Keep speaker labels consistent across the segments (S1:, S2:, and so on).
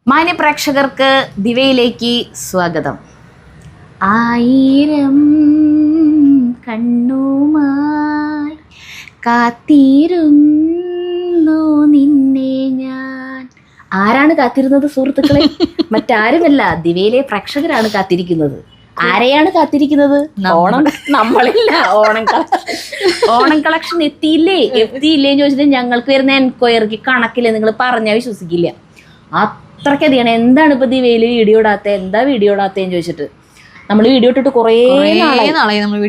S1: മാന്യ പ്രേക്ഷകർക്ക് ദിവയിലേക്ക് സ്വാഗതം. ആയിരം കണ്ണുമായി കാത്തിരുന്നു നിന്നെ ഞാൻ. ആരാണ് കാത്തിരുന്നത് സുഹൃത്തുക്കളെ? മറ്റാരുമല്ല, ദിവയിലെ പ്രേക്ഷകരാണ് കാത്തിരിക്കുന്നത്. ആരെയാണ് കാത്തിരിക്കുന്നത്? ഓണം. നമ്മളില്ല. ഓണം കളക്ഷൻ എത്തിയില്ലേന്ന് ചോദിച്ചിട്ട് ഞങ്ങൾക്ക് വരുന്ന എൻക്വയറിക്ക് കണക്കില്ല. നിങ്ങൾ പറഞ്ഞാൽ വിശ്വസിക്കില്ല. അത്രയ്ക്കധികമാണ്. എന്താണ് ഇപ്പൊ ദിവയില് വീഡിയോ ഇടാത്ത, എന്താ വീഡിയോ ഇടാത്തേന്ന് ചോദിച്ചിട്ട് നമ്മൾ വീഡിയോ ഇട്ടിട്ട് കുറേ നാളായി.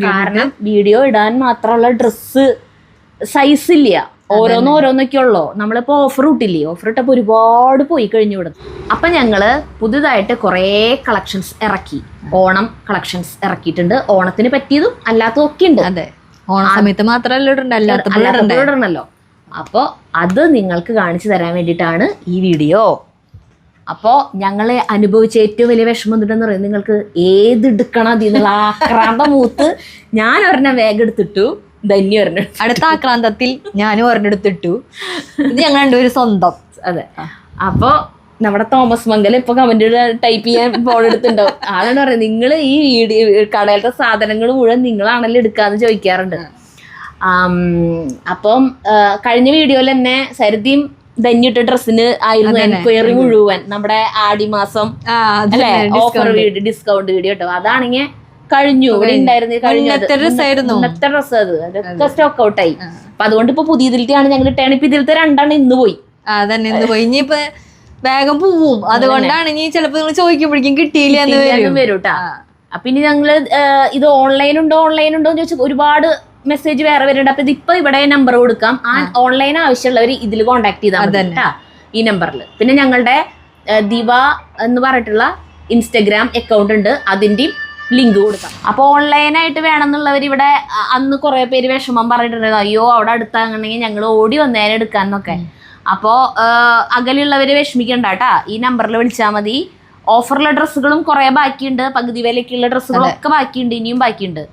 S1: കാരണം വീഡിയോ ഇടാൻ മാത്രമുള്ള ഡ്രസ്സ് സൈസ് ഇല്ല. ഓരോന്നൊക്കെ ഉള്ളോ. നമ്മളിപ്പോ ഓഫർ ഇട്ടില്ലേ, ഓഫർ ഇട്ടപ്പോ ഒരുപാട് പോയി കഴിഞ്ഞു ഇവിടെ. അപ്പൊ ഞങ്ങള് പുതുതായിട്ട് കുറേ കളക്ഷൻസ് ഇറക്കി. ഓണം കളക്ഷൻസ് ഇറക്കിയിട്ടുണ്ട്. ഓണത്തിന് പറ്റിയതും അല്ലാത്തതും ഒക്കെ ഉണ്ട്.
S2: അതെ, ഓണ സമയത്ത് മാത്രമല്ല
S1: ഇടണല്ലോ. അപ്പൊ അത് നിങ്ങൾക്ക് കാണിച്ചു തരാൻ വേണ്ടിയിട്ടാണ് ഈ വീഡിയോ. അപ്പോൾ ഞങ്ങൾ അനുഭവിച്ച ഏറ്റവും വലിയ വിഷമം എന്തുണ്ടെന്ന് പറയുന്നത്, നിങ്ങൾക്ക് ഏതെടുക്കണം അതിന്നുള്ള ആക്രാന്തം മൂത്ത് ഞാൻ ഒരെണ്ണം വേഗം എടുത്തിട്ടു, ധന്യ ഒരെണ്ണം.
S2: അടുത്ത ആക്രാന്തത്തിൽ ഞാനും ഒരെണ്ണം എടുത്തിട്ടു. ഇത് ഞങ്ങൾ രണ്ടുപേരും സ്വന്തം.
S1: അതെ. അപ്പോൾ നമ്മുടെ തോമസ് മംഗലം ഇപ്പൊ കമന്റ് ടൈപ്പ് ചെയ്യാൻ ഫോൺ എടുത്തിട്ടുണ്ടാവും. ആളാണ് പറയുന്നത്, നിങ്ങൾ ഈ കടയിലത്തെ സാധനങ്ങൾ മുഴുവൻ നിങ്ങളാണല്ലോ എടുക്കാന്ന് ചോദിക്കാറുണ്ട്. അപ്പം കഴിഞ്ഞ വീഡിയോയിൽ തന്നെ സരിതയും ധന്യിട്ട ഡ്രസ്സിന് ആയിരുന്നു എൻക്വയറി മുഴുവൻ. നമ്മുടെ ആടിമാസം അല്ലെ ഓഫർ വീഡിയോ, ഡിസ്കൗണ്ട് വീഡിയോ കേട്ടോ. അതാണെങ്കിൽ കഴിഞ്ഞു. ഇവിടെ ഉണ്ടായിരുന്നു ഇന്നത്തെ ഡ്രസ്സ്. അതൊക്കെ സ്റ്റോക്ക് ഔട്ട് ആയി. അപ്പൊ അതുകൊണ്ട് ഇപ്പൊ പുതിയതിലത്തെയാണ് ഞങ്ങൾ ഇട്ടാണ്. ഇപ്പൊ ഇതിലത്തെ രണ്ടാണ് ഇന്ന് പോയി.
S2: അതന്നെ, ഇന്ന് പോയി. ഇനിയിപ്പൊ വേഗം പോവും. അതുകൊണ്ടാണ് ഇനി ചിലപ്പോ നിങ്ങൾ ചോദിക്കുമ്പോഴേക്കും കിട്ടിയില്ല എന്ന് വരും
S1: കേട്ടാ. അപ്പൊ ഇനി ഞങ്ങള് ഇത് ഓൺലൈൻ ഉണ്ടോ എന്ന് ചോദിച്ചാൽ ഒരുപാട് മെസ്സേജ് വേറെ വരുന്നുണ്ട്. അപ്പൊ ഇതിപ്പോ ഇവിടെ നമ്പർ കൊടുക്കാം. ആ ഓൺലൈൻ ആവശ്യമുള്ളവർ ഇതിൽ കോണ്ടാക്ട് ചെയ്താൽ മതി കേട്ടാ, ഈ നമ്പറിൽ. പിന്നെ ഞങ്ങളുടെ ദിവ എന്ന് പറഞ്ഞിട്ടുള്ള ഇൻസ്റ്റഗ്രാം അക്കൗണ്ട് ഉണ്ട്, അതിന്റെയും ലിങ്ക് കൊടുക്കാം. അപ്പൊ ഓൺലൈനായിട്ട് വേണമെന്നുള്ളവർ ഇവിടെ അന്ന് കുറെ പേര് വിഷമം പറഞ്ഞിട്ടുണ്ടായിരുന്നു, അയ്യോ അവിടെ അടുത്താണെങ്കിൽ ഞങ്ങൾ ഓടി വന്നേനെ എടുക്കാന്നൊക്കെ. അപ്പോ അകലുള്ളവര് വിഷമിക്കണ്ട കേട്ടാ, ഈ നമ്പറിൽ വിളിച്ചാൽ മതി. ഓഫറുള്ള ഡ്രസ്സുകളും കുറെ ബാക്കിയുണ്ട്, പകുതി വിലക്കുള്ള ഡ്രസ്സുകളൊക്കെ ബാക്കിയുണ്ട്, ഇനിയും ബാക്കിയുണ്ട്.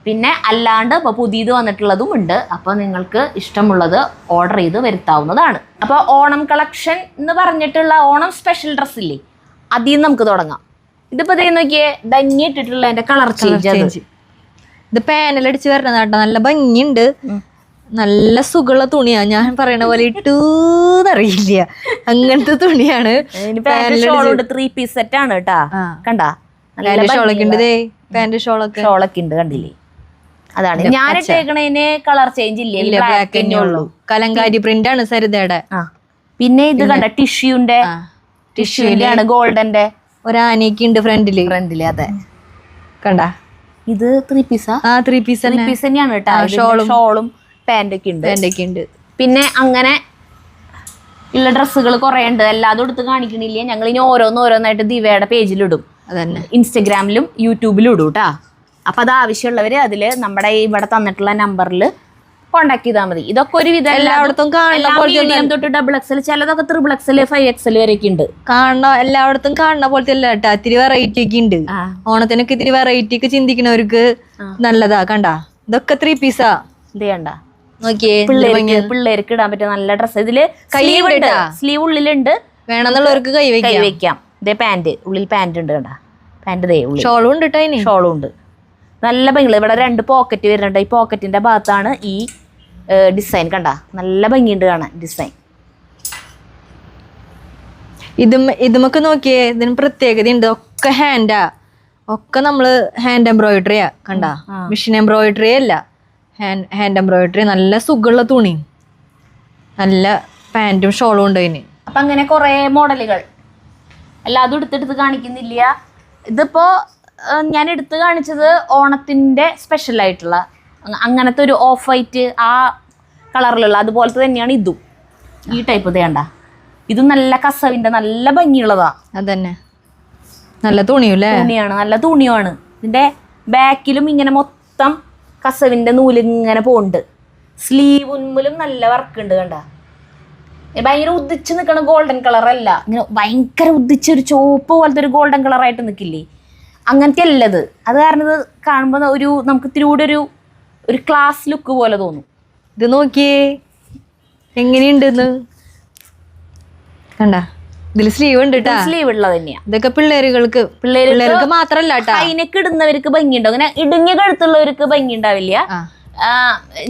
S1: പിന്നെ അല്ലാണ്ട് ഇപ്പോൾ പുതിയത് വന്നിട്ടുള്ളതും ഉണ്ട്. അപ്പോൾ നിങ്ങൾക്ക് ഇഷ്ടമുള്ളത് ഓർഡർ ചെയ്ത് വരുത്താവുന്നതാണ്. അപ്പോൾ ഓണം കളക്ഷൻ എന്ന് പറഞ്ഞിട്ടുള്ള ഓണം സ്പെഷ്യൽ ഡ്രസ്സില്ലേ, അതിൽ നിന്ന് നമുക്ക് തുടങ്ങാം. ഇതിപ്പോൾ നോക്കിയേ, ധന്യ ഇട്ടിട്ടുള്ള എൻ്റെ കളർ ചേഞ്ച്.
S2: ഇത് പാനലടിച്ച് വരണം കേട്ടോ, നല്ല ഭംഗിയുണ്ട്, നല്ല സുഖമുള്ള തുണിയാ. ഞാൻ പറയണ പോലെ ഇട്ടൂന്നറിയില്ല, അങ്ങനത്തെ തുണിയാണ്.
S1: 3 പീസ് സെറ്റ് ആണ് കേട്ടാ. കണ്ടാ,
S2: ഷോളൊക്കെ ഉണ്ട്, പാന്റ് ഷോളൊക്കെ ഉണ്ട്, കണ്ടില്ലേ?
S1: അതാണ് ഞാൻ ഇട്ടേക്കണേന് കളർ ചേഞ്ച് ഇല്ല, ബ്ലാക്ക് തന്നെ ഉള്ളൂ.
S2: കലങ്കാരി പ്രിന്റ് ആണ് സരിതയുടെ.
S1: പിന്നെ ഇത് കണ്ട ടിഷ്യൂന്റെ ആണ്, ഗോൾഡന്റെ
S2: ഒരാനയൊക്കെ ഉണ്ട് ഫ്രണ്ടില്.
S1: അതെ,
S2: കണ്ട.
S1: ഇത് 3 പീസാ?
S2: 3 പീസ്
S1: തന്നെയാണ് കേട്ടോ. ഷോളും പാന്റൊക്കെ ഉണ്ട്. പിന്നെ അങ്ങനെ ഉള്ള ഡ്രസ്സുകൾ കുറെ ഉണ്ട്. എല്ലാതും എടുത്ത് കാണിക്കണില്ല. ഞങ്ങൾ ഇനി ഓരോന്നായിട്ട് ദിവയുടെ പേജിലിടും, ഇൻസ്റ്റഗ്രാമിലും യൂട്യൂബിലും ഇടും കേട്ടാ. അപ്പൊ അത് ആവശ്യമുള്ളവര് അതില് നമ്മുടെ ഇവിടെ തന്നിട്ടുള്ള നമ്പറിൽ കോണ്ടാക്ട് ചെയ്താൽ മതി. ഇതൊക്കെ ഒരു വിധം
S2: എല്ലായിടത്തും
S1: തൊട്ട് XXL, ചിലതൊക്കെ XXL 5XL വരെയൊക്കെ ഉണ്ട്.
S2: എല്ലായിടത്തും കാണുന്ന പോലത്തെ അല്ല കേട്ടാ, ഇത്തിരി വെറൈറ്റി ഒക്കെ ഉണ്ട്. ഓണത്തിനൊക്കെ ഇത്തിരി വെറൈറ്റി ഒക്കെ ചിന്തിക്കുന്നവർക്ക് നല്ലതാ. കണ്ടാ, ഇതൊക്കെ 3 പീസാ.
S1: ഇത് കണ്ട,
S2: നോക്കിയേ,
S1: പിള്ളേർക്ക് ഇടാൻ പറ്റിയ നല്ല ഡ്രസ്സ്. ഇതില് സ്ലീവ് ഉള്ളിലുണ്ട്,
S2: വേണമെന്നുള്ളവർക്ക് കൈ വെക്കാം.
S1: ഇതേ പാന്റ്, ഉള്ളിൽ പാന്റ് ഉണ്ട് കണ്ട, പാന്റ്
S2: ഷോളും ഉണ്ട് കേട്ടോ.
S1: ഷോളും ഉണ്ട്, നല്ല ഭംഗിയുള്ള. ഇവിടെ 2 പോക്കറ്റ് വരുന്നുണ്ട്. ഈ പോക്കറ്റിന്റെ ഭാഗത്താണ് ഈ ഡിസൈൻ. കണ്ട, നല്ല ഭംഗിയുണ്ട് കാണാൻ ഡിസൈൻ.
S2: ഇതുമൊക്കെ നോക്കിയേ, ഇതിന് പ്രത്യേകത ഉണ്ട്. ഒക്കെ ഹാൻഡാ, ഒക്കെ നമ്മള് ഹാൻഡ് എംബ്രോയിഡറിയാ. കണ്ട, മെഷീൻ എംബ്രോയിഡറി അല്ല, ഹാൻഡ് എംബ്രോയിഡറി. നല്ല സുഖമുള്ള തുണി, നല്ല പാന്റും ഷോളും ഉണ്ട് അതിന്.
S1: അപ്പൊ അങ്ങനെ കുറെ മോഡലുകൾ, എല്ലാതും എടുത്തെടുത്ത് കാണിക്കുന്നില്ല. ഇതിപ്പോ ഞാൻ എടുത്ത് കാണിച്ചത് ഓണത്തിന്റെ സ്പെഷ്യൽ ആയിട്ടുള്ള അങ്ങനത്തെ ഒരു ഓഫ് വൈറ്റ് ആ കളറിലുള്ള അതുപോലത്തെ തന്നെയാണ് ഇതും. ഈ ടൈപ്പ് വേണ്ട, ഇതും നല്ല കസവിന്റെ നല്ല ഭംഗിയുള്ളതാ.
S2: അതന്നെ, നല്ല തുണിയാണ്,
S1: നല്ല തുണിയാണ്. ഇതിന്റെ ബാക്കിലും ഇങ്ങനെ മൊത്തം കസവിന്റെ നൂല് ഇങ്ങനെ പോണ്ട്. സ്ലീവ് ഉന്മലും നല്ല വർക്ക് ഉണ്ട്. കണ്ട, ഭയങ്കര ഉദിച്ച് നിൽക്കണ ഗോൾഡൻ കളർ അല്ല, ഇങ്ങനെ ഭയങ്കര ഉദിച്ചൊരു ചോപ്പ് പോലത്തെ ഒരു ഗോൾഡൻ കളറായിട്ട് നിൽക്കില്ലേ, അങ്ങനത്തെ അല്ലത്. അത് കാരണം ഇത് കാണുമ്പോൾ നമുക്ക് ഇത്തിരി കൂടെ ഒരു ക്ലാസ് ലുക്ക് പോലെ തോന്നും.
S2: ഇത് നോക്കിയേ എങ്ങനെയുണ്ടെന്ന്, കണ്ട. ഇതില് സ്ലീവ് ഉണ്ട് കേട്ടാ.
S1: സ്ലീവ് ഉള്ളത് തന്നെയാ.
S2: ഇതൊക്കെ പിള്ളേർക്ക് മാത്രല്ല കേട്ടാ.
S1: ഹൈനെക്ക് ഇടുന്നവർക്ക് ഭംഗിയുണ്ടാവും. അങ്ങനെ ഇടുങ്ങിയ കഴുത്തുള്ളവർക്ക് ഭംഗി ഉണ്ടാവില്ല.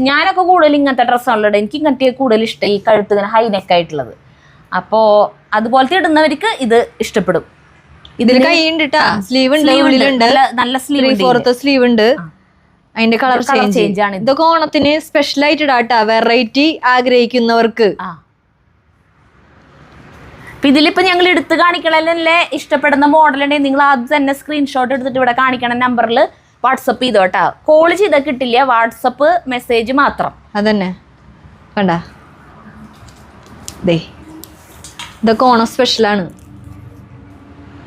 S1: ഞാനൊക്കെ കൂടുതൽ ഇങ്ങനത്തെ ഡ്രസ്സാണല്ലോ. എനിക്ക് ഇങ്ങനത്തെ കൂടുതൽ ഇഷ്ടം, ഈ കഴുത്ത് ഇങ്ങനെ ഹൈനെക്ക് ആയിട്ടുള്ളത്. അപ്പോ അതുപോലത്തെ ഇടുന്നവർക്ക് ഇത് ഇഷ്ടപ്പെടും.
S2: ഇതില് കൈ ഉണ്ട് കേട്ടാ, സ്ലീവ് ഉണ്ട്, ഉള്ളിലുണ്ട്
S1: നല്ല സ്ലീവ്,
S2: 3/4 സ്ലീവ് ഉണ്ട്. അതിന്റെ കളർ ചേഞ്ച് ആണ്. ഇതൊക്കെ ഓണത്തിന് സ്പെഷ്യൽ ആയിട്ട് ഇടാട്ടാ, വെറൈറ്റി ആഗ്രഹിക്കുന്നവർക്ക്.
S1: ഇതിലിപ്പോ ഞങ്ങൾ എടുത്ത് കാണിക്കണല്ലേ ഇഷ്ടപ്പെടുന്ന മോഡൽ ഉണ്ടെങ്കിൽ നിങ്ങൾ അത് തന്നെ സ്ക്രീൻഷോട്ട് എടുത്തിട്ട് ഇവിടെ കാണിക്കണ നമ്പറിൽ വാട്സപ്പ് ചെയ്തോ കേട്ടാ. കോൾ ചെയ്താൽ കിട്ടില്ല, വാട്സപ്പ് മെസ്സേജ് മാത്രം.
S2: അതന്നെ കണ്ട, ഇതൊക്കെ ഓണം സ്പെഷ്യലാണ്.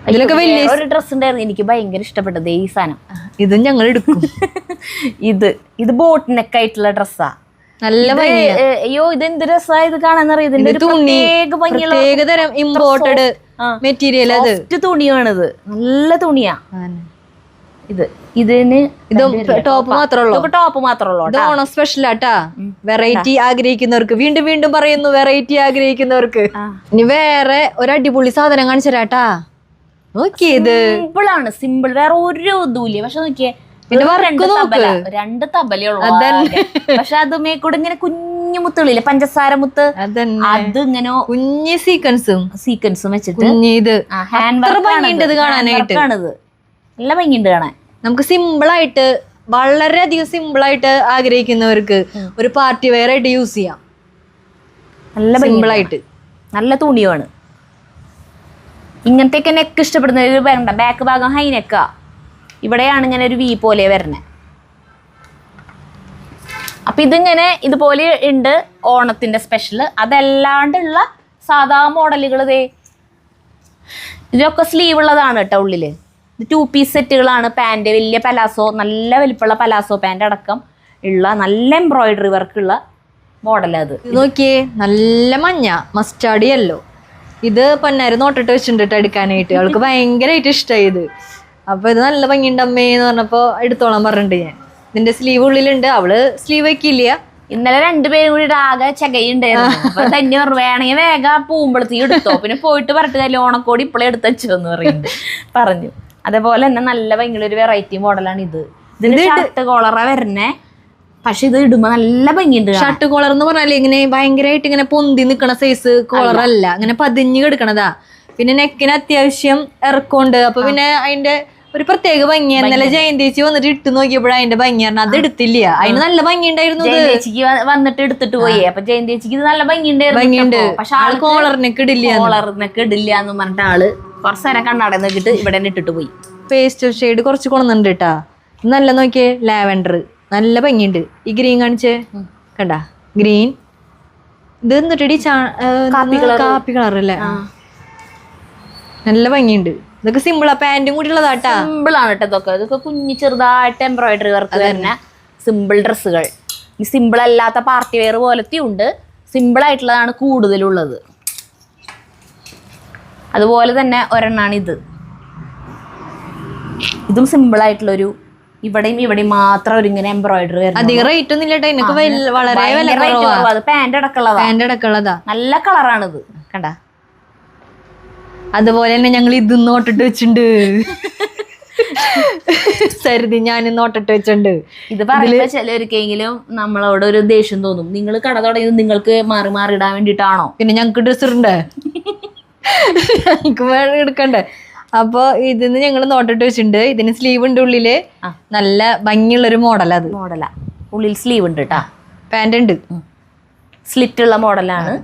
S2: ഇതിലൊക്കെ വലിയ
S1: ഒരു ഡ്രസ് ഉണ്ടായിരുന്നു എനിക്ക് ഭയങ്കര ഇഷ്ടപ്പെട്ടത്, ഈ സാധനം.
S2: ഇതും ഞങ്ങൾ എടുക്കും.
S1: ഇത് ബോട്ട് നെക്ക് ആയിട്ടുള്ള ഡ്രസ്സാ.
S2: നല്ല
S1: അയ്യോ ഇത് എന്ത് രസമാണ് ഇത് കാണാന്നറിയാം. ഇതിന്റെ
S2: പ്രത്യേകതരം ഇമ്പോർട്ടഡ് മെറ്റീരിയൽ, അത്
S1: തുണിയാണിത്, നല്ല തുണിയാ ഇത്. ഇതിന്
S2: ടോപ്പ്
S1: മാത്രമേ
S2: ഇത് ഓണം സ്പെഷ്യൽ ആട്ടാ. വെറൈറ്റി ആഗ്രഹിക്കുന്നവർക്ക്, വീണ്ടും വീണ്ടും പറയുന്നു, വെറൈറ്റി ആഗ്രഹിക്കുന്നവർക്ക്. ഇനി വേറെ ഒരു അടിപൊളി സാധനം കാണിച്ചരാട്ടാ. നോക്കിയേ, ഇത്
S1: സിമ്പിളാണ്, സിമ്പിൾ, വേറെ ഒരു ഇതുമില്ല. പക്ഷെ നോക്കിയേ, രണ്ട് തബലയുള്ളൂ. പക്ഷെ അത് മേക്കൂടെ ഇങ്ങനെ കുഞ്ഞു മുത്തുകളില്ലേ, പഞ്ചസാര മുത്ത്, അത് ഇങ്ങനെ
S2: കുഞ്ഞു സീക്വൻസും
S1: വെച്ചിട്ട്
S2: കാണാനായിട്ട്
S1: നല്ല ഭംഗിയുണ്ട് കാണാൻ.
S2: നമുക്ക് സിമ്പിളായിട്ട്, വളരെയധികം സിമ്പിളായിട്ട് ആഗ്രഹിക്കുന്നവർക്ക് ഒരു പാർട്ടി വെയർ ആയിട്ട് യൂസ് ചെയ്യാം.
S1: നല്ല
S2: സിമ്പിളായിട്ട്,
S1: നല്ല തുണിയാണ്. ഇങ്ങനത്തെയൊക്കെ നെക്ക് ഇഷ്ടപ്പെടുന്നവർ വരണ്ട. ബാക്ക് ഭാഗം ഹൈ നെക്കാ, ഇവിടെയാണ് ഇങ്ങനെ ഒരു വി പോലെ വരണേ. അപ്പൊ ഇതിങ്ങനെ ഇതുപോലെ ഉണ്ട് ഓണത്തിന്റെ സ്പെഷ്യൽ. അതല്ലാണ്ടുള്ള സാധാ മോഡലുകൾ ഇതിലൊക്കെ സ്ലീവ് ഉള്ളതാണ് കേട്ടോ. ഉള്ളില് ഇത് 2 പീസ് സെറ്റുകളാണ്. പാൻറ് വലിയ പലാസോ, നല്ല വലിപ്പമുള്ള പലാസോ പാൻറ് അടക്കം ഉള്ള നല്ല എംബ്രോയിഡറി വർക്കുള്ള മോഡൽ. അത്
S2: നോക്കിയേ, നല്ല മഞ്ഞ മസ്റ്റാർഡ് യെല്ലോ. ഇത് പൊന്നാര് നോട്ടിട്ട് വെച്ചിട്ടുണ്ട് എടുക്കാനായിട്ട്. അവൾക്ക് ഭയങ്കരമായിട്ട് ഇഷ്ടമായി ഇത്. അപ്പൊ ഇത് നല്ല ഭംഗിയുണ്ട് അമ്മേന്ന് പറഞ്ഞപ്പോ എടുത്തോളാൻ പറഞ്ഞിട്ടുണ്ട് ഞാൻ. ഇതിന്റെ സ്ലീവ് ഉള്ളിലുണ്ട്. അവള് സ്ലീവ് വെക്കില്ല.
S1: ഇന്നലെ രണ്ടുപേരും കൂടി ആകെ ചകയുണ്ടായിരുന്നു. അപ്പൊ തന്നെ വേണമെങ്കിൽ വേഗം പൂമ്പളത്തേക്ക് എടുത്തോ, പിന്നെ പോയിട്ട് പറഞ്ഞിട്ട് കാര്യം ഓണക്കോടി ഇപ്പോഴേ എടുത്തോ എന്ന് പറഞ്ഞു. അതേപോലെ തന്നെ നല്ല ഭംഗിയുള്ള ഒരു വെറൈറ്റി മോഡലാണ് ഇത്. ഇതിന്റെ ഷർട്ട് കോളറാ വരണേ. പക്ഷെ ഇത് ഇടുമ്പോ നല്ല ഭംഗിയുണ്ട്.
S2: ഷർട്ട് കോളർ എന്ന് പറഞ്ഞാൽ ഇങ്ങനെ ഭയങ്കരമായിട്ട് ഇങ്ങനെ പൊന്തി നിക്കണ സൈസ് കോളർ അല്ല, ഇങ്ങനെ പതിഞ്ഞ് കിടക്കണതാ. പിന്നെ നെക്കിന് അത്യാവശ്യം ഇറക്കമുണ്ട്. അപ്പൊ പിന്നെ അതിന്റെ ഒരു പ്രത്യേക ഭംഗി. ഇന്നലെ ജയന്തേച്ചി വന്നിട്ട് ഇട്ട് നോക്കിയപ്പോഴാ അതിന്റെ ഭംഗി പറഞ്ഞാൽ അത് എടുത്തില്ല. അതിന് നല്ല ഭംഗി ഉണ്ടായിരുന്നു.
S1: ജയന്തേച്ചിക്ക് വന്നിട്ട് എടുത്തിട്ട് പോയി. അപ്പൊ ജയന്തേച്ചിക്ക് ഇത് നല്ല ഭംഗിയുണ്ട്. പക്ഷെ ആള്
S2: കോളറിനൊക്കെ ഇടില്ല
S1: എന്ന് പറഞ്ഞിട്ട് ആള് കുറച്ച് നേരം കണ്ണാടെ നോക്കിട്ട് ഇവിടെ ഇട്ടിട്ട് പോയി.
S2: പേസ്റ്റൽ ഷെയ്ഡ് കുറച്ച് കൊണ്ടുവന്നിട്ടുണ്ട് കേട്ടാ. നല്ല നോക്കിയേ, ലാവൻഡർ നല്ല ഭംഗിയുണ്ട്. ഈ ഗ്രീൻ കാണിച്ചേ, കണ്ടാ ഗ്രീൻ. ഇത് എന്നിട്ടടി കാപ്പി കളർ അല്ലേ, നല്ല ഭംഗിയുണ്ട്. ഇതൊക്കെ സിമ്പിളാ, പാന്റും കൂടി ഉള്ളതാട്ടാ.
S1: സിമ്പിളാണ് കേട്ടോ. ഇതൊക്കെ കുഞ്ഞു ചെറുതായിട്ട് എംബ്രോയിഡറി വർക്ക് തന്നെ സിമ്പിൾ ഡ്രസ്സുകൾ. ഈ സിമ്പിൾ അല്ലാത്ത പാർട്ടി വെയർ പോലത്തെ ഉണ്ട്, സിമ്പിൾ ആയിട്ടുള്ളതാണ് കൂടുതലുള്ളത്. അതുപോലെ തന്നെ ഒരെണ്ണാണ് ഇത്. ഇതും സിമ്പിൾ ആയിട്ടുള്ളൊരു, ഇവിടെയും മാത്രം ഒരു ഇങ്ങനെ എംബ്രോയിഡറി വരുന്നത്.
S2: അധികം റേറ്റ് ഒന്നും ഇല്ല, വളരെ
S1: പാന്റ് അടക്കമുള്ളതാ. നല്ല കളറാണിത് കണ്ട.
S2: അതുപോലെ തന്നെ ഞങ്ങൾ ഇത് നോട്ടിട്ട് വെച്ചിട്ടുണ്ട്. സരിതി ഞാൻ നോട്ടിട്ട് വെച്ചിട്ടുണ്ട്.
S1: ഇത് പറയുമ്പോ ചിലർക്കെങ്കിലും നമ്മളോട് ഒരു ദേഷ്യം തോന്നും. നിങ്ങൾ കട തുടങ്ങിയത് നിങ്ങൾക്ക് മാറി മാറി ഇടാൻ വേണ്ടിട്ടാണോ?
S2: പിന്നെ ഞങ്ങക്ക് ഡ്രസ് ഇടണ്ടേ, ഞങ്ങക്ക് വേറെ എടുക്കണ്ടേ. അപ്പൊ ഇതിന്ന് ഞങ്ങൾ നോട്ടിട്ട് വെച്ചിട്ടുണ്ട്. ഇതിന് സ്ലീവ് ഉണ്ട് ഉള്ളില്, നല്ല ഭംഗിയുള്ളൊരു മോഡലാ. അത്
S1: മോഡലാ, ഉള്ളിൽ സ്ലീവ് ഉണ്ട് കേട്ടാ.
S2: പാന്റ് ഉണ്ട്,
S1: സ്ലിറ്റ് ഉള്ള മോഡലാണ്.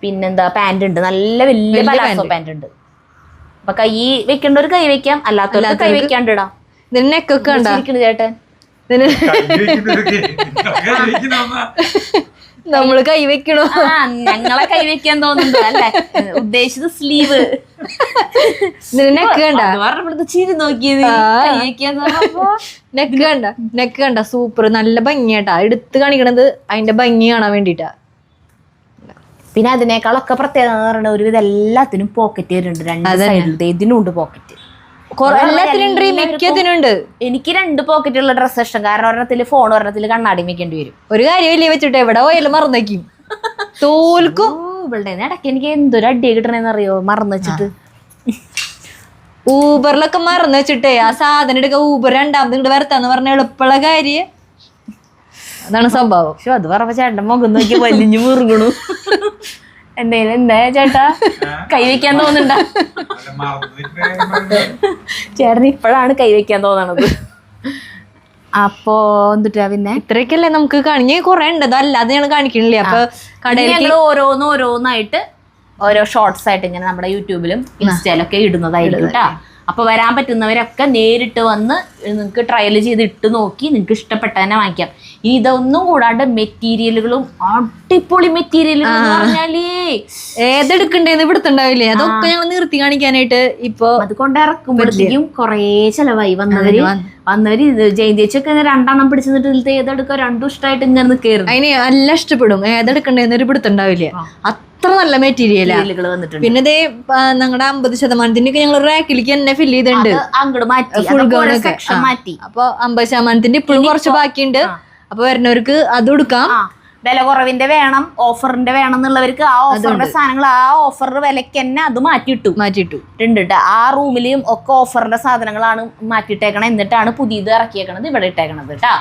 S1: പിന്നെന്താ പാന്റ് ഉണ്ട്, നല്ല വലിയ പലാസോ പാന്റ് ഉണ്ട്. അപ്പൊ കൈ വെക്കേണ്ട ഒരു കൈ വെക്കാം, അല്ലാത്തവർക്ക് കൈ വെക്കാണ്ടിടാം.
S2: ഇതിന് നെക്കൊക്കെ ഉണ്ടായിരിക്കുന്നു
S1: ചേട്ടൻ.
S2: നമ്മള് കൈ വെക്കണോ?
S1: ഞങ്ങളെ കൈ വെക്കാൻ തോന്നുന്നു അല്ലെ, ഉദ്ദേശിച്ചത് സ്ലീവ്.
S2: നെക്ക് കണ്ട,
S1: ചിരി നോക്കിയത്
S2: നെക്ക് കണ്ട സൂപ്പർ, നല്ല ഭംഗിയാട്ടാ. എടുത്ത് കാണിക്കണത് അതിന്റെ ഭംഗി കാണാൻ വേണ്ടിട്ടാ.
S1: പിന്നെ അതിനേക്കാളൊക്കെ പ്രത്യേകത എന്ന് പറയുന്നത് ഒരുവിധം എല്ലാത്തിനും പോക്കറ്റ് വരുന്നുണ്ട്. രണ്ട് സൈഡിലത്തെ ഇതിനും ഉണ്ട് പോക്കറ്റ്. എനിക്ക് 2 പോക്കറ്റുള്ള ഡ്രസ്സ് ഇഷ്ടം. കാരണം ഒരെണ്ണത്തില് ഫോൺ, ഒരെണ്ണത്തില് കണ്ണാടി വെക്കേണ്ടി വരും.
S2: ഒരു കാര്യമില്ലേ വെച്ചിട്ട് എവിടെ പോയാലും മറന്നേക്കും, തോൽക്കും.
S1: ഇവളുടെ ഇടയ്ക്ക് എനിക്ക് എന്തൊരു അടിയെ കിട്ടണേന്ന് അറിയോ, മറന്നു വെച്ചിട്ട്.
S2: ഊബറിലൊക്കെ മറന്നു വെച്ചിട്ടേ ആ സാധനം എടുക്ക ഊബർ രണ്ടാമത് ഇങ്ങോട്ട് വരത്താന്ന് പറഞ്ഞ എളുപ്പമുള്ള കാര്യം. അതാണ് സംഭവം.
S1: പക്ഷെ അത് പറഞ്ഞ ചേട്ടൻ മുഖം നോക്കി വലിഞ്ഞു മുറുകണു. എന്തേലും എന്താ ചേട്ടാ കൈവയ്ക്കാൻ തോന്നുന്നുണ്ട? ചേട്ടന് ഇപ്പോഴാണ് കൈവയ്ക്കാൻ തോന്നണത്. അപ്പോ എന്തിട്ടാ പിന്നെ
S2: ഇത്രയൊക്കെയല്ലേ നമുക്ക് കാണിഞ്ഞ കൊറേ ഉണ്ട്, അല്ലാതെ ഞങ്ങൾ കാണിക്കണില്ലേ. അപ്പൊ കടയിൽ
S1: ഞങ്ങൾ ഓരോന്നായിട്ട് ഓരോ ഷോർട്സ് ആയിട്ട് ഇങ്ങനെ നമ്മുടെ യൂട്യൂബിലും ഇൻസ്റ്റയിലൊക്കെ ഇടുന്നതായിരിക്കും കേട്ടാ. അപ്പൊ വരാൻ പറ്റുന്നവരൊക്കെ നേരിട്ട് വന്ന് നിങ്ങൾക്ക് ട്രയൽ ചെയ്ത് ഇട്ട് നോക്കി നിങ്ങൾക്ക് ഇഷ്ടപ്പെട്ട തന്നെ വാങ്ങിക്കാം. ഇനി ഇതൊന്നും കൂടാണ്ട് മെറ്റീരിയലുകളും അടിപൊളി മെറ്റീരിയലുകൾ പറഞ്ഞാലേ
S2: ഏതെടുക്കണ്ടേന്ന് ഇവിടുത്തുണ്ടാവില്ലേ, അതൊക്കെ ഞങ്ങൾ നിർത്തി കാണിക്കാനായിട്ട് ഇപ്പൊ
S1: അതുകൊണ്ട് ഇറക്കുമ്പോഴത്തേക്കും കൊറേ ചെലവായി. വന്നവര് ഇത് ജയന്തിച്ചൊക്കെ 2 പിടിച്ചു നിന്നിട്ട് ഇതിലത്തെ ഏതെടുക്കുക 2 ഇഷ്ടമായിട്ട് ഇങ്ങനെ നിൽക്കായിരുന്നു.
S2: അതിന് എല്ലാം ഇഷ്ടപ്പെടും. ഏതെടുക്കണ്ടേന്ന് ഒരു പിടുത്തുണ്ടാവില്ലേ, അത്ര നല്ല മെറ്റീരിയലുകൾ
S1: വന്നിട്ടുണ്ട്.
S2: പിന്നെ ഇതേ ഞങ്ങളുടെ 50% ഞങ്ങൾ റാക്കിലേക്ക് തന്നെ ഫില്ല് ചെയ്തിട്ടുണ്ട്.
S1: അങ്ങോട്ട് മാറ്റി
S2: ഫുൾ ഗൗൺ മാറ്റി. അപ്പൊ 50% ഇപ്പോഴും കുറച്ച് ബാക്കിയുണ്ട്. അപ്പൊ വരുന്നവർക്ക് അത് കൊടുക്കാം.
S1: വില കുറവിന്റെ വേണം, ഓഫറിന്റെ വേണം എന്നുള്ളവർക്ക് ആ ഓഫറിന്റെ സാധനങ്ങൾ ആ ഓഫർ വിലക്ക് തന്നെ അത് മാറ്റിയിട്ടു ഉണ്ട്. ആ റൂമിലും ഒക്കെ ഓഫറിന്റെ സാധനങ്ങളാണ് മാറ്റിയിട്ടേക്കണം. എന്നിട്ടാണ് പുതിയത് ഇറക്കിയേക്കണത് ഇവിടെ ഇട്ടേക്കണത് കേട്ടാ.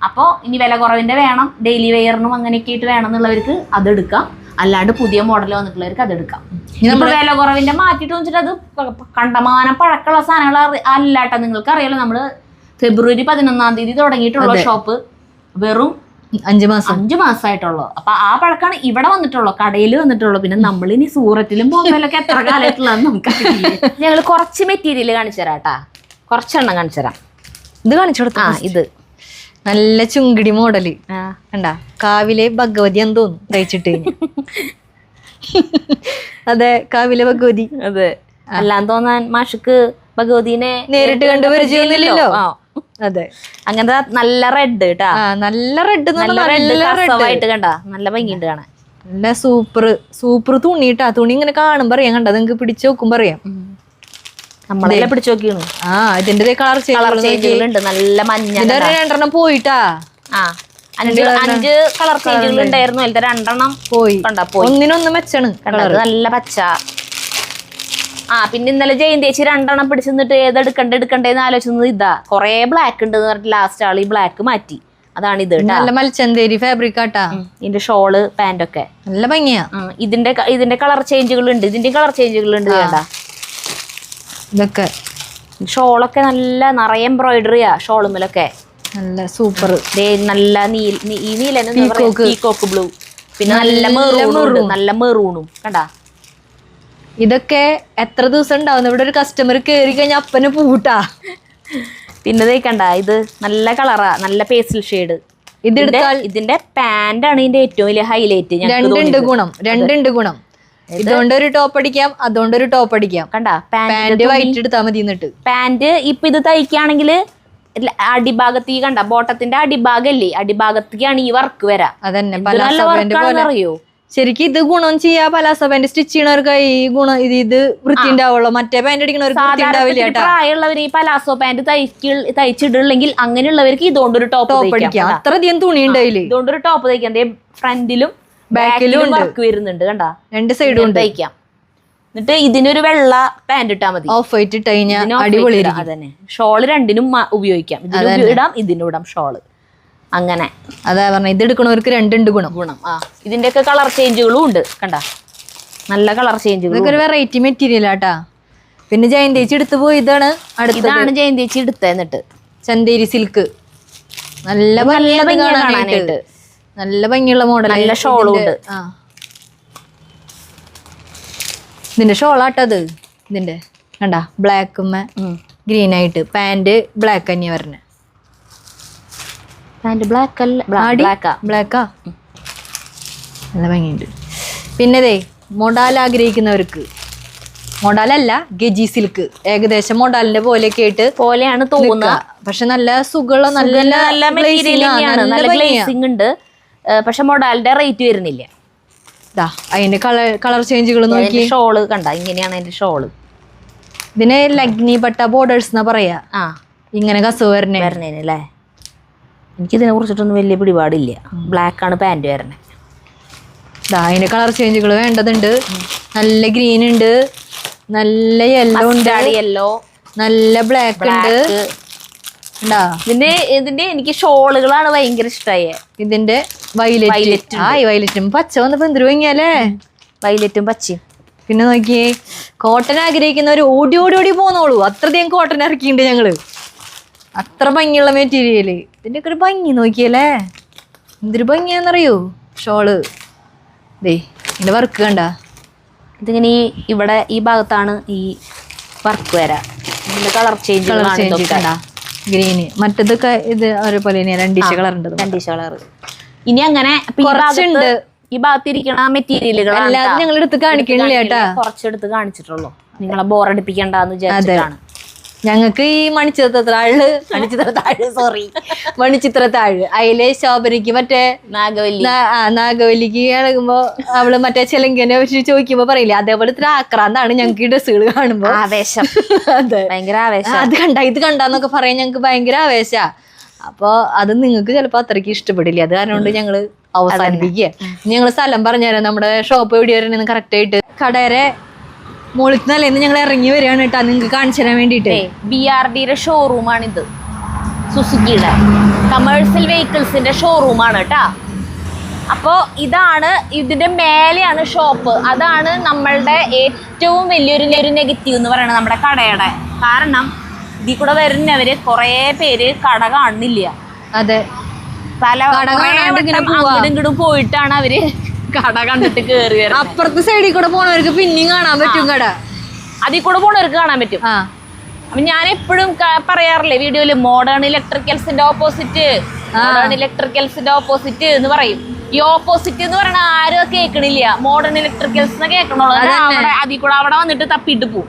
S1: അപ്പോൾ ഇനി വില കുറവിന്റെ വേണം, ഡെയിലി വെയറിനും അങ്ങനെയൊക്കെ ആയിട്ട് വേണം എന്നുള്ളവർക്ക് അതെടുക്കാം. അല്ലാണ്ട് പുതിയ മോഡൽ വന്നിട്ടുള്ളവർക്ക് അതെടുക്കാം. നമ്മൾ വില കുറവിന്റെ മാറ്റിയിട്ട് വെച്ചിട്ട് അത് കണ്ടമാനം പഴക്കമുള്ള സാധനങ്ങൾ അല്ലാട്ടോ. നിങ്ങൾക്ക് അറിയാലോ, നമ്മള് ഫെബ്രുവരി 11 തുടങ്ങിയിട്ടുള്ള ഷോപ്പ് വെറും
S2: 5
S1: മാസമായിട്ടുള്ളൂ. അപ്പൊ ആ പഴക്കാണ് ഇവിടെ വന്നിട്ടുള്ളൂ, കടയിൽ വന്നിട്ടുള്ളൂ. പിന്നെ നമ്മളിനി സൂറത്തിലും ബോംബെയിലൊക്കെ എത്ര കാലമായിട്ടുള്ളതെന്ന് നമുക്കറിയില്ലേ. ഞങ്ങൾ കുറച്ച് മെറ്റീരിയൽ കാണിച്ചു തരാം കേട്ടാ, കുറച്ചെണ്ണം കാണിച്ചു തരാം.
S2: ഇത് കാണിച്ചു കൊടുത്താ.
S1: ഇത്
S2: നല്ല ചുങ്കിടി മോഡല് കണ്ടാ, കാവിലെ ഭഗവതി എന്ന് തോന്നും തയ്ച്ചിട്ട്. അതെ, കാവിലെ ഭഗവതി.
S1: അതെ, അല്ലാന്ന് തോന്നാൻ മാഷക്ക് ഭഗവതിനെ
S2: നേരിട്ട് കണ്ടു പരിചയമൊന്നുമില്ലല്ലോ. അതെ,
S1: അങ്ങനത്തെ നല്ല റെഡ് കേട്ടാ,
S2: നല്ല റെഡ്
S1: ആയിട്ട് കണ്ടാ, നല്ല ഭംഗിയുണ്ട് കാണാൻ.
S2: നല്ല സൂപ്പർ തുണി കേട്ടാ. തുണി ഇങ്ങനെ കാണുമ്പോ അറിയാം, കണ്ടാ നിങ്ങക്ക് പിടിച്ചു നോക്കുമ്പോ അറിയാം.
S1: നമ്മളെല്ലാം പിടിച്ചു നോക്കിയാണ്.
S2: ഇതിന്റെ കളർ
S1: ചേഞ്ചുകളുണ്ട്, നല്ല മഞ്ഞ.
S2: 2 പോയിട്ടാ.
S1: 5 കളർ ചേഞ്ചുകൾ ഉണ്ടായിരുന്നു, അതിലത്തെ 2
S2: പോയി.
S1: കണ്ടാ പോയി.
S2: ഒന്നിനൊന്ന് മെച്ചാണ്
S1: നല്ല പച്ച. പിന്നെ ഇന്നലെ ജയന്തേച്ചി 2 പിടിച്ചു നിന്നിട്ട് എടുക്കണ്ടേന്ന് ആലോചിച്ചത് ഇതാ. കൊറേ ബ്ലാക്ക് ഉണ്ട് എന്ന് പറഞ്ഞിട്ട് ലാസ്റ്റ് ആൾ ഈ ബ്ലാക്ക് മാറ്റി. അതാണ് ഇത്.
S2: നല്ല മൽച്ചന്തേരി ഫാബ്രിക് ആട്ടാ.
S1: ഇതിന്റെ ഷോള് പാന്റൊക്കെ
S2: നല്ല ഭംഗിയാ.
S1: ഇതിന്റെ കളർ ചേഞ്ചുകൾ ഉണ്ട്, ഇതിന്റെ കളർ ചേഞ്ചുകൾ ഉണ്ട്. വേണ്ട,
S2: ഇതൊക്കെ
S1: ഷോളൊക്കെ നല്ല നിറയെ എംബ്രോയിഡറിയാ ഷോളുമിലൊക്കെ.
S2: നല്ല സൂപ്പർ.
S1: നല്ല ഈ നീല പീകോക്ക് ബ്ലൂ, പിന്നെ നല്ല മെറൂണും കണ്ടാ.
S2: ഇതൊക്കെ എത്ര ദിവസം ഉണ്ടാവുന്നു? ഇവിടെ ഒരു കസ്റ്റമർ കേറി കഴിഞ്ഞാൽ അപ്പനെ പൂട്ടാ.
S1: പിന്നെ കണ്ട, ഇത് നല്ല കളറാ, നല്ല പേസ്റ്റൽ ഷെയ്ഡ്. ഇതിന്റെ പാന്റാണ് ഇതിന്റെ ഏറ്റവും വലിയ ഹൈലൈറ്റ്.
S2: രണ്ടുണ്ട് ഗുണം. ഇതുകൊണ്ടൊരു ടോപ്പ് അടിക്കാം, അതുകൊണ്ടൊരു ടോപ്പ് അടിക്കാം.
S1: കണ്ടാ,
S2: പാന്റ് വൈറ്റ് എടുത്താൽ മതി. എന്നിട്ട്
S1: പാന്റ് ഇപ്പൊ ഇത് തയ്ക്കുകയാണെങ്കിൽ അടിഭാഗത്ത് ഈ കണ്ട ബോട്ടത്തിന്റെ അടിഭാഗല്ലേ, അടിഭാഗത്തേക്കാണ് ഈ വർക്ക് വരാ.
S2: അതന്നെ
S1: അറിയോ.
S2: ശരിക്കും ഇത് ഗുണം ചെയ്യാ. പലാസ പാന്റ് സ്റ്റിച്ച് ചെയ്യണവർക്ക് ഈ ഗുണം ഇത് വൃത്തി ഉണ്ടാവുള്ളൂ. മറ്റേ പാന്റ് അടിക്കണവർക്ക്
S1: പ്രായമുള്ളവർ ഈ പലാസോ പാന്റ് തയ്ച്ചിടുള്ളെങ്കിൽ അങ്ങനെയുള്ളവർക്ക് ഇതുകൊണ്ടൊരു ടോപ്പ്
S2: അടിക്കാം. അത്രയധികം തുണി ഉണ്ടായില്ലേ,
S1: ഇതുകൊണ്ടൊരു ടോപ്പ് തയ്ക്കാം. ഫ്രണ്ടിലും ബാക്കിലും വർക്ക് വരുന്നുണ്ട് കണ്ടാ,
S2: 2 സൈഡും
S1: തയ്ക്കാം. എന്നിട്ട് ഇതിനൊരു വെള്ള പാന്റ് ഇട്ടാ മതി,
S2: ഓഫ് വൈറ്റ് ഇട്ട് കഴിഞ്ഞാൽ അടിപൊളി.
S1: അതന്നെ, ഷോള് രണ്ടിനും ഉപയോഗിക്കാം. ഇതിനും ഇടാം, ഇതിനും ഇടാം ഷോള്. അങ്ങനെ
S2: അതാ പറഞ്ഞ, ഇത് എടുക്കണവർക്ക് 2 ഗുണം.
S1: ഇതിന്റെ ഒക്കെ കളർ ചേഞ്ചുകളും ഉണ്ട് കണ്ടാ, നല്ല കളർ ചേഞ്ചുകൾ.
S2: ഇതൊക്കെ ഒരു വെറൈറ്റി മെറ്റീരിയൽ ആട്ടാ. പിന്നെ ജയന്തേച്ചി എടുത്തു പോയി. ഇതാണ്
S1: ജയന്തേച്ചി എടുത്തത്. എന്നിട്ട്
S2: ചന്തേരി സിൽക്ക് നല്ല ഭംഗിയായിട്ട്, നല്ല ഭംഗിയുള്ള മോഡൽ.
S1: നല്ല ഷോളും ഉണ്ട്.
S2: ഇതിന്റെ ഷോളാട്ടത്. ഇതിന്റെ കണ്ടാ, ബ്ലാക്കും ഗ്രീൻ ആയിട്ട്. പാന്റ് ബ്ലാക്ക് തന്നെയാ പറഞ്ഞ.
S1: പാന്റ് ബ്ലാക്ക് ബ്ലാക്കാ.
S2: നല്ല ഭംഗിയുണ്ട്. പിന്നെ മൊഡാൽ ആഗ്രഹിക്കുന്നവർക്ക്, മൊഡാലല്ല ഗജി സിൽക്ക്, ഏകദേശം മൊഡാലിന്റെ പോലെയാണ്
S1: തോന്നുക.
S2: പക്ഷെ നല്ല സുഖമുള്ള
S1: നല്ല ഗ്ലേസിംഗ് ഉണ്ട്. പക്ഷെ മൊഡാലിന്റെ റേറ്റ് വരുന്നില്ല.
S2: അതിന്റെ കളർ ചേഞ്ചുകൾ നോക്കി.
S1: ഷോള് കണ്ട, ഇങ്ങനെയാണ് അതിന്റെ ഷോള്.
S2: ഇതിന് ലഗ്നി പട്ട ബോർഡേഴ്സ് എന്നാ പറയാ. ഇങ്ങനെ കസവ്
S1: വരണേനല്ലേ. എനിക്കിതിനെ കുറിച്ചിട്ടൊന്നും വലിയ പിടിപാടില്ല. ബ്ലാക്ക് ആണ് പാന്റ് വരണേ.
S2: അതിന്റെ കളർ ചേഞ്ചുകൾ വേണ്ടതുണ്ട്. നല്ല ഗ്രീൻ ഉണ്ട്, നല്ല യെല്ലോ ഉണ്ട്,
S1: യെല്ലോ,
S2: നല്ല ബ്ലാക്ക് ഉണ്ട്.
S1: ഇതിന്റെ എനിക്ക് ഷോളുകളാണ് ഭയങ്കര ഇഷ്ടമായ.
S2: ഇതിന്റെ വൈലറ്റ്, വൈലറ്റും പച്ച വന്നപ്പോ എന്തൊരു ഭംഗിയല്ലേ,
S1: വൈലറ്റും പച്ചയും.
S2: പിന്നെ നോക്കിയേ, കോട്ടൺ ആഗ്രഹിക്കുന്നവർ ഓടി ഓടി ഓടി പോന്നോളൂ, അത്രയധികം കോട്ടൺ ഇറക്കിയിട്ടുണ്ട് ഞങ്ങള്. അത്ര ഭംഗിയുള്ള മെറ്റീരിയല്. ഇതിന്റെ ഒക്കെ ഒരു ഭംഗി നോക്കിയല്ലേ, എന്തൊരു ഭംഗിയാന്നറിയോ ഷോള്. ദേ ഇതിന്റെ വർക്ക് കണ്ട,
S1: ഇതിങ്ങനെ ഇവിടെ ഈ ഭാഗത്താണ് ഈ വർക്ക് വരാ. ഇതിന്റെ കളർ ചേഞ്ച്
S2: കണ്ട, ഗ്രീന്, മറ്റേതൊക്കെ ഇത് ഒരേപോലെ തന്നെയാ, രണ്ടീശ കളർ ഉണ്ട്,
S1: രണ്ടീശ കളർ. ഇനി അങ്ങനെ
S2: കുറച്ചുണ്ട്
S1: ഈ ഭാഗത്തിരിക്കണ മെറ്റീരിയലുകൾ
S2: അല്ലാതെ ഞങ്ങൾ എടുത്ത് കാണിക്കണില്ല കേട്ടാ,
S1: കുറച്ചെടുത്ത് കാണിച്ചിട്ടുള്ളൂ, നിങ്ങളെ ബോറടിപ്പിക്കണ്ടെന്ന് വിചാരിച്ചിട്ടാണ്.
S2: ഞങ്ങൾക്ക് ഈ മണിച്ചിത്രത്താഴ് മണിച്ചിത്രത്താഴ് അതിലെ ശോഭനയ്ക്ക് മറ്റേ നാഗവല്ലിക്ക് ഇളകുമ്പോ അവള് മറ്റേ ചെലങ്കനെ വെച്ച് ചോദിക്കുമ്പോ പറയില്ലേ, അതേപോലെ ഇത്ര ആക്രാന്താണ് ഞങ്ങൾക്ക് ഈ ഡ്രസ്സുകൾ കാണുമ്പോ.
S1: ആവേശം.
S2: അതെ,
S1: ഭയങ്കര ആവേശം.
S2: അത് കണ്ട ഇത് കണ്ടാന്നൊക്കെ പറയാൻ ഞങ്ങക്ക് ഭയങ്കര ആവേശാ. അപ്പൊ അത് നിങ്ങൾക്ക് ചിലപ്പോ അത്രയ്ക്ക് ഇഷ്ടപ്പെടില്ല. അത് കാരണം കൊണ്ട് ഞങ്ങള് അവസാനിപ്പിക്കുക. ഞങ്ങള് സ്ഥലം പറഞ്ഞുതരാം, നമ്മുടെ ഷോപ്പ് എവിടെ വരെ കറക്റ്റ് ആയിട്ട്. കടയുടെ മുകളിൽ നിന്നല്ലേന്ന് ഞങ്ങൾ ഇറങ്ങി വരികയാണ് കേട്ടാ, നിങ്ങൾക്ക് കാണിച്ചു തരാൻ വേണ്ടിട്ട്.
S1: BRDയുടെ ഷോറൂമാണിത്, സുസുക്കിയുടെ കമേഴ്സ്യൽ വെഹിക്കിൾസിന്റെ ഷോറൂമാണ് കേട്ടാ. അപ്പോ ഇതാണ്, ഇതിന്റെ മേലെയാണ് ഷോപ്പ്. അതാണ് നമ്മളുടെ ഏറ്റവും വലിയൊരു നെഗറ്റീവ് എന്ന് പറയുന്നത് നമ്മുടെ കടയുടെ. കാരണം ഇതിൽ കൂടെ വരുന്നവര് കൊറേ പേര് കട കാണുന്നില്ല.
S2: അതെ,
S1: ഇങ്ങോട്ടും പോയിട്ടാണ് അവര് കട കണ്ടിട്ട് കേറി വരുന്നത്.
S2: അപ്പുറത്തെ സൈഡിൽ കൂടെ പോണവർക്ക് പിന്നെയും കാണാൻ പറ്റും കട,
S1: അതിൽ കൂടെ പോണവർക്ക് കാണാൻ പറ്റും. അപ്പൊ ഞാൻ എപ്പോഴും പറയാറില്ലേ വീഡിയോയില്, മോഡേൺ ഇലക്ട്രിക്കൽസിന്റെ ഓപ്പോസിറ്റ്, മോഡേൺ ഇലക്ട്രിക്കൽസിന്റെ ഓപ്പോസിറ്റ് എന്ന് പറയും. ഈ ഓപ്പോസിറ്റ് എന്ന് പറയണ ആരും കേൾക്കണില്ല, മോഡേൺ ഇലക്ട്രിക്കൽസ് എന്ന് കേൾക്കണുള്ളൂ. അതിൽ കൂടെ അവിടെ വന്നിട്ട് തപ്പിട്ട് പോവും.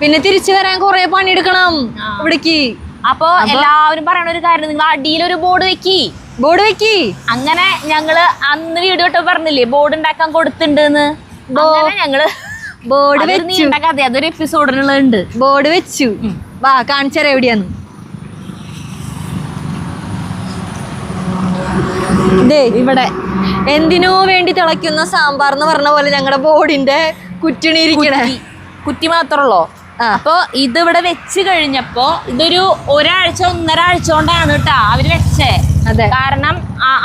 S2: പിന്നെ തിരിച്ചു വരാൻ കൊറേ പണിയെടുക്കണം ഇവിടേക്ക്.
S1: അപ്പൊ എല്ലാവരും പറയണ ഒരു കാര്യം, നിങ്ങൾ അടിയിലൊരു ബോർഡ് വെക്കി. അങ്ങനെ ഞങ്ങള് അന്ന് വീഡിയോ ഇട്ട് പറഞ്ഞില്ലേ, ബോർഡ് ഉണ്ടാക്കാൻ കൊടുത്തിട്ടുണ്ടെന്ന്. ഞങ്ങള്
S2: ബോർഡ് വെച്ചു,
S1: കഥ അതൊരു എപ്പിസോഡിനുള്ളുണ്ട്.
S2: ബോർഡ് വെച്ചു, വാ കാണിച്ചാൽ എവിടെയാന്ന്. ഇവിടെ എന്തിനോ വേണ്ടി തിളയ്ക്കുന്ന സാമ്പാർ എന്ന് പറഞ്ഞ പോലെ ഞങ്ങളുടെ ബോർഡിന്റെ കുറ്റിണിയിരിക്കണേ,
S1: കുറ്റി മാത്രമുള്ളോ. അപ്പൊ ഇത് ഇവിടെ വെച്ച് കഴിഞ്ഞപ്പോ ഇതൊരു ഒരാഴ്ച 1.5 ആഴ്ച കൊണ്ടാണ് കേട്ടാ അവര് വെച്ചേ. കാരണം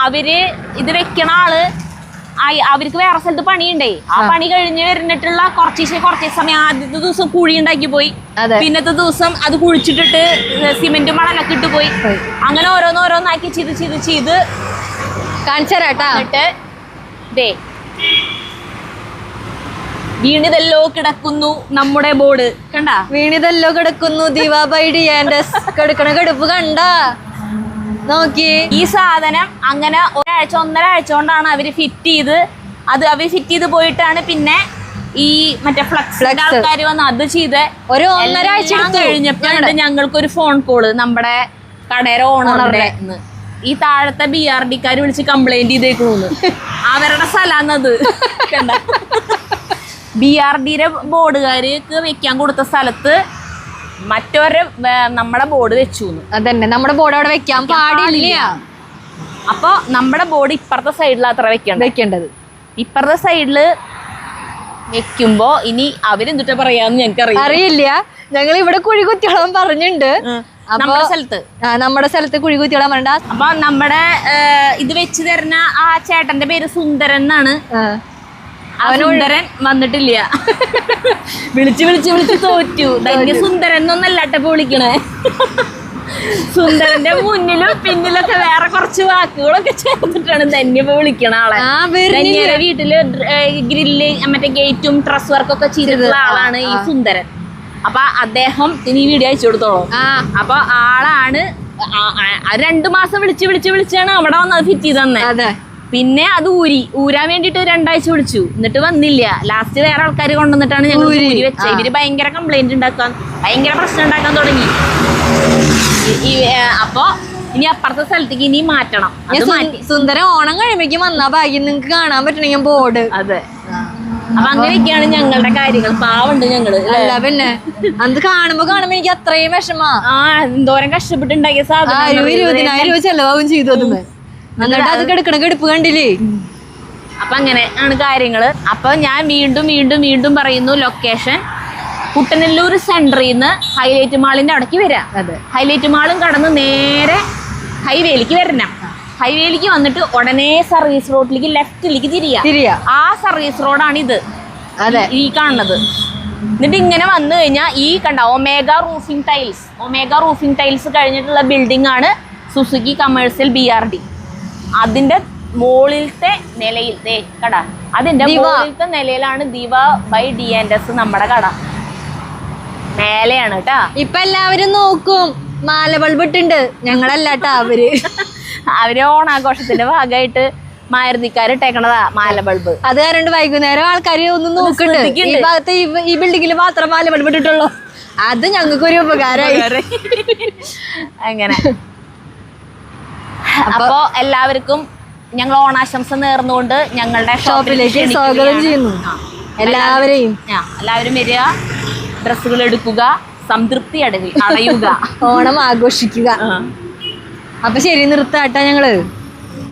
S1: അവര് ഇത് വെക്കണ ആള് അവർക്ക് വേറെ സ്ഥലത്ത് പണിയുണ്ടേ. ആ പണി കഴിഞ്ഞ് വരുന്നിട്ടുള്ള കുറച്ച് സമയം ആദ്യത്തെ ദിവസം കുഴി ഉണ്ടാക്കി പോയി, പിന്നത്തെ ദിവസം അത് കുഴിച്ചിട്ടിട്ട് സിമെന്റും മണലൊക്കെ ഇട്ട് പോയി. അങ്ങനെ ഓരോന്നാക്കി ചെയ്ത്
S2: കാണിച്ചാരാട്ടാ.
S1: വീണിതല്ലോ കിടക്കുന്നു നമ്മുടെ ബോർഡ് കണ്ട,
S2: വീണിതല്ലോ കിടക്കുന്നു ദീപാബൈഡി കിടക്കണ കിടപ്പ് കണ്ട നോക്കി.
S1: ഈ സാധനം അങ്ങനെ 1.5 ആഴ്ച കൊണ്ടാണ് അവര് ഫിറ്റ് ചെയ്ത്. അവര് ഫിറ്റ് ചെയ്ത് പോയിട്ടാണ് പിന്നെ ഈ മറ്റേ ഫ്ലക്സിന്റെ ആൾക്കാർ വന്ന് അത് ചെയ്ത്
S2: ഒരു 1.5 ആഴ്ച
S1: കഴിഞ്ഞപ്പോഴുണ്ട് ഞങ്ങൾക്കൊരു ഫോൺ കോള് നമ്മുടെ കടയുടെ ഓണറുടെ. ഈ താഴത്തെ BRDക്കാര് വിളിച്ച് കംപ്ലൈന്റ് ചെയ്തേക്കണു, അവരുടെ സ്ഥലാന്നത് കണ്ട. BRDയുടെ ബോർഡുകാർക്ക് വെക്കാൻ കൊടുത്ത സ്ഥലത്ത് മറ്റൊരു നമ്മുടെ ബോർഡ് വെച്ചു.
S2: അതന്നെ, നമ്മുടെ ബോർഡ് അവിടെ വെക്കാൻ പാടില്ല.
S1: അപ്പൊ നമ്മുടെ ബോർഡ് ഇപ്പുറത്തെ സൈഡിലാണ് അത്ര വെക്കേണ്ടത്. ഇപ്പുറത്തെ സൈഡില് വെക്കുമ്പോ ഇനി അവരെന്തിട്ടാ പറയാന്ന് ഞങ്ങൾക്ക്
S2: അറിയില്ല. ഞങ്ങൾ ഇവിടെ കുഴി കുത്തിയോളം പറഞ്ഞിട്ടുണ്ട് നമ്മുടെ സ്ഥലത്ത് കുഴി കുത്തിയോളം പറഞ്ഞ.
S1: അപ്പൊ നമ്മുടെ ഇത് വെച്ച് തരുന്ന ആ ചേട്ടന്റെ പേര് സുന്ദരൻ എന്നാണ്. സുന്ദരൻ വന്നിട്ടില്ല, വിളിച്ച് തോറ്റു. സുന്ദരൻ എന്നൊന്നല്ലാട്ടപ്പോ വിളിക്കണേ. സുന്ദരന്റെ മുന്നിലും പിന്നിലൊക്കെ വേറെ കുറച്ച് വാക്കുകളൊക്കെ ചേർത്തിട്ടാണ് ധന്യപ്പോ വിളിക്കണ ആളെ. ധന്യയുടെ വീട്ടില് ഗ്രില്ല് മറ്റേ ഗേറ്റും ഡ്രസ് വർക്കൊക്കെ ചെയ്തിട്ടുള്ള ആളാണ് ഈ സുന്ദരൻ. അപ്പൊ അദ്ദേഹം ഇനി വീഡിയോ അയച്ചു കൊടുത്തോളൂ. അപ്പൊ ആളാണ് 2 മാസം വിളിച്ചാണ് അവിടെ വന്നത് ഫിറ്റ് ചെയ്ത് തന്നെ. പിന്നെ അത് ഊരാൻ വേണ്ടിട്ട് 2 ആഴ്ച വിളിച്ചു, എന്നിട്ട് വന്നില്ല. ലാസ്റ്റ് വേറെ ആൾക്കാർ കൊണ്ടുവന്നിട്ടാണ് ഞങ്ങൾ ഊരി വെച്ചത്. ഇവര് ഭയങ്കര കംപ്ലൈന്റ് ഉണ്ടാക്കാൻ, ഭയങ്കര പ്രശ്നം ഉണ്ടാക്കാൻ തുടങ്ങി. അപ്പൊ ഇനി അപ്പുറത്തെ സ്ഥലത്തേക്ക് ഇനി മാറ്റണം.
S2: സുന്ദരം ഓണം കഴിയുമ്പോഴേക്കും വന്നാ ഭാഗ്യം നിങ്ങൾക്ക് കാണാൻ പറ്റണെങ്കിൽ ബോർഡ്.
S1: അതെ, അപ്പൊ അങ്ങനെയൊക്കെയാണ് ഞങ്ങളുടെ കാര്യങ്ങൾ. പാവുണ്ട് ഞങ്ങള്.
S2: അല്ല പിന്നെ അത് കാണുമ്പോ എനിക്ക് അത്രയും വിഷമാ.
S1: എന്തോരം കഷ്ടപ്പെട്ടുണ്ടാക്കിയ സാധനം.
S2: 20,000 രൂപ ചെലവാകും ചെയ്തു. എന്നിട്ട് അത് കിടക്കണ കിടപ്പ് കണ്ടില്ലേ.
S1: അപ്പൊ അങ്ങനെ ആണ് കാര്യങ്ങള്. അപ്പൊ ഞാൻ വീണ്ടും വീണ്ടും വീണ്ടും പറയുന്നു, ലൊക്കേഷൻ കുട്ടനെല്ലൂർ സെന്ററിൽ നിന്ന് ഹൈലൈറ്റ് മാളിന്റെ അവിടേക്ക് വരാം. ഹൈലൈറ്റ് മാളും കടന്ന് നേരെ ഹൈവേയിലേക്ക് വരണം. ഹൈവേയിലേക്ക് വന്നിട്ട് ഉടനെ സർവീസ് റോഡിലേക്ക് ലെഫ്റ്റിലേക്ക് തിരിയാ. ആ സർവീസ് റോഡാണ് ഇത്, ഈ കാണുന്നത്. എന്നിട്ട് ഇങ്ങനെ വന്നു കഴിഞ്ഞാൽ ഈ കണ്ട ഒമേഗ റൂഫിംഗ് ടൈൽസ് കഴിഞ്ഞിട്ടുള്ള ബിൽഡിംഗ് ആണ് സുസുക്കി കമേഴ്സ്യൽ BRD. അതിന്റെ മുകളിലത്തെ നിലയിൽ കട, അതിന്റെ മുകളിലത്തെ നിലയിലാണ് ദിവ ബൈ D&S നമ്മുടെ കട. മേലെയാണ് കേട്ടാ.
S2: ഇപ്പൊ എല്ലാവരും നോക്കും മാല ബൾബ് ഇട്ടുണ്ട്, ഞങ്ങളല്ലാട്ടാ അവര് ഓണാഘോഷത്തിന്റെ ഭാഗമായിട്ട് മാരുതിക്കാർ ഇട്ടേക്കണതാ മാല ബൾബ്. അത് കാരണം വൈകുന്നേരം ആൾക്കാർ ഒന്ന് നോക്കുന്നുണ്ട്, ഈ ഭാഗത്ത് ഈ ബിൽഡിങ്ങിൽ മാത്രം മാല ബൾബ് ഇട്ടിട്ടുള്ളൂ. അത് ഞങ്ങൾക്കൊരു ഉപകാരമായി.
S1: അങ്ങനെ അപ്പോ എല്ലാവർക്കും ഞങ്ങൾ ഓണാശംസ നേർന്നുകൊണ്ട് ഞങ്ങളുടെ
S2: ഷോപ്പിലേക്ക് സ്വാഗതം ചെയ്യുന്നു. എല്ലാവരെയും
S1: വരിക, ഡ്രസ്സുകൾ എടുക്കുക, സംതൃപ്തി അടയുക, ഓണം ആഘോഷിക്കുക.
S2: അപ്പൊ ശരി, നിർത്താട്ടാ ഞങ്ങള്.